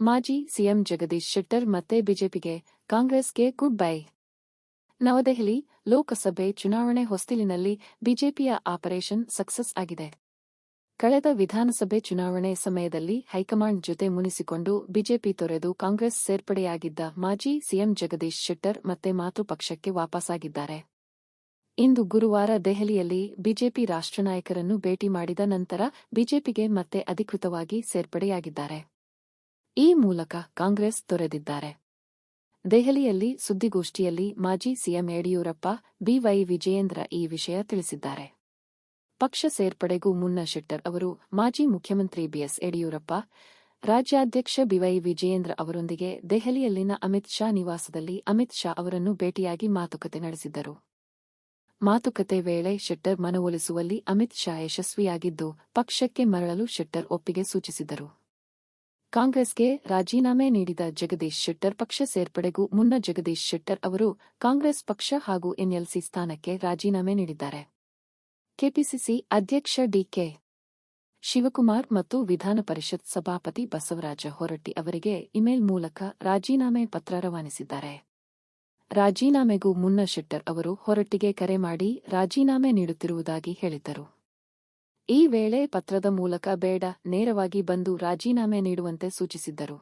ಮಾಜಿ ಸಿಎಂ ಜಗದೀಶ್ ಶೆಟ್ಟರ್ ಮತ್ತೆ ಬಿಜೆಪಿಗೆ, ಕಾಂಗ್ರೆಸ್ಗೆ ಗುಡ್ ಬೈ. ನವದೆಹಲಿ: ಲೋಕಸಭೆ ಚುನಾವಣೆ ಹೊಸ್ತಿಲಿನಲ್ಲಿ ಬಿಜೆಪಿಯ ಆಪರೇಷನ್ ಸಕ್ಸಸ್ ಆಗಿದೆ. ಕಳೆದ ವಿಧಾನಸಭೆ ಚುನಾವಣೆ ಸಮಯದಲ್ಲಿ ಹೈಕಮಾಂಡ್ ಜೊತೆ ಮುನಿಸಿಕೊಂಡು ಬಿಜೆಪಿ ತೊರೆದು ಕಾಂಗ್ರೆಸ್ ಸೇರ್ಪಡೆಯಾಗಿದ್ದ ಮಾಜಿ ಸಿಎಂ ಜಗದೀಶ್ ಶೆಟ್ಟರ್ ಮತ್ತೆ ಮಾತೃಪಕ್ಷಕ್ಕೆ ವಾಪಸಾಗಿದ್ದಾರೆ. ಇಂದು ಗುರುವಾರ ದೆಹಲಿಯಲ್ಲಿ ಬಿಜೆಪಿ ರಾಷ್ಟ್ರ ನಾಯಕರನ್ನು ಭೇಟಿ ಮಾಡಿದ ನಂತರ ಬಿಜೆಪಿಗೆ ಮತ್ತೆ ಅಧಿಕೃತವಾಗಿ ಸೇರ್ಪಡೆಯಾಗಿದ್ದಾರೆ. ಈ ಮೂಲಕ ಕಾಂಗ್ರೆಸ್ ತೊರೆದಿದ್ದಾರೆ. ದೆಹಲಿಯಲ್ಲಿ ಸುದ್ದಿಗೋಷ್ಠಿಯಲ್ಲಿ ಮಾಜಿ ಸಿಎಂ ಯಡಿಯೂರಪ್ಪ, ಬಿವೈ ವಿಜಯೇಂದ್ರ ಈ ವಿಷಯ ತಿಳಿಸಿದ್ದಾರೆ. ಪಕ್ಷ ಸೇರ್ಪಡೆಗೂ ಮುನ್ನ ಶೆಟ್ಟರ್ ಅವರು ಮಾಜಿ ಮುಖ್ಯಮಂತ್ರಿ ಬಿಎಸ್ ಯಡಿಯೂರಪ್ಪ, ರಾಜ್ಯಾಧ್ಯಕ್ಷ ಬಿವೈ ವಿಜಯೇಂದ್ರ ಅವರೊಂದಿಗೆ ದೆಹಲಿಯಲ್ಲಿನ ಅಮಿತ್ ಶಾ ನಿವಾಸದಲ್ಲಿ ಅಮಿತ್ ಶಾ ಅವರನ್ನು ಭೇಟಿಯಾಗಿ ಮಾತುಕತೆ ನಡೆಸಿದ್ದರು. ಮಾತುಕತೆ ವೇಳೆ ಶೆಟ್ಟರ್ ಮನವೊಲಿಸುವಲ್ಲಿ ಅಮಿತ್ ಶಾ ಯಶಸ್ವಿಯಾಗಿದ್ದು, ಪಕ್ಷಕ್ಕೆ ಮರಳಲು ಶೆಟ್ಟರ್ ಒಪ್ಪಿಗೆ ಸೂಚಿಸಿದರು. ಕಾಂಗ್ರೆಸ್ಗೆ ರಾಜೀನಾಮೆ ನೀಡಿದ ಜಗದೀಶ್ ಶೆಟ್ಟರ್ ಪಕ್ಷ ಸೇರ್ಪಡೆಗೂ ಮುನ್ನ ಜಗದೀಶ್ ಶೆಟ್ಟರ್ ಅವರು ಕಾಂಗ್ರೆಸ್ ಪಕ್ಷ ಹಾಗೂ ಎನ್ಎಲ್ಸಿ ಸ್ಥಾನಕ್ಕೆ ರಾಜೀನಾಮೆ ನೀಡಿದ್ದಾರೆ. ಕೆಪಿಸಿಸಿ ಅಧ್ಯಕ್ಷ ಡಿಕೆ ಶಿವಕುಮಾರ್ ಮತ್ತು ವಿಧಾನ ಪರಿಷತ್ ಸಭಾಪತಿ ಬಸವರಾಜ ಹೊರಟ್ಟಿ ಅವರಿಗೆ ಇಮೇಲ್ ಮೂಲಕ ರಾಜೀನಾಮೆ ಪತ್ರ ರವಾನಿಸಿದ್ದಾರೆ. ರಾಜೀನಾಮೆಗೂ ಮುನ್ನ ಶೆಟ್ಟರ್ ಅವರು ಹೊರಟ್ಟಿಗೆ ಕರೆ ಮಾಡಿ ರಾಜೀನಾಮೆ ನೀಡುತ್ತಿರುವುದಾಗಿ ಹೇಳಿದ್ದರು. ಈ ವೇಳೆ ಪತ್ರದ ಮೂಲಕ ಬೇಡ, ನೇರವಾಗಿ ಬಂದು ರಾಜೀನಾಮೆ ನೀಡುವಂತೆ ಸೂಚಿಸಿದ್ದರು.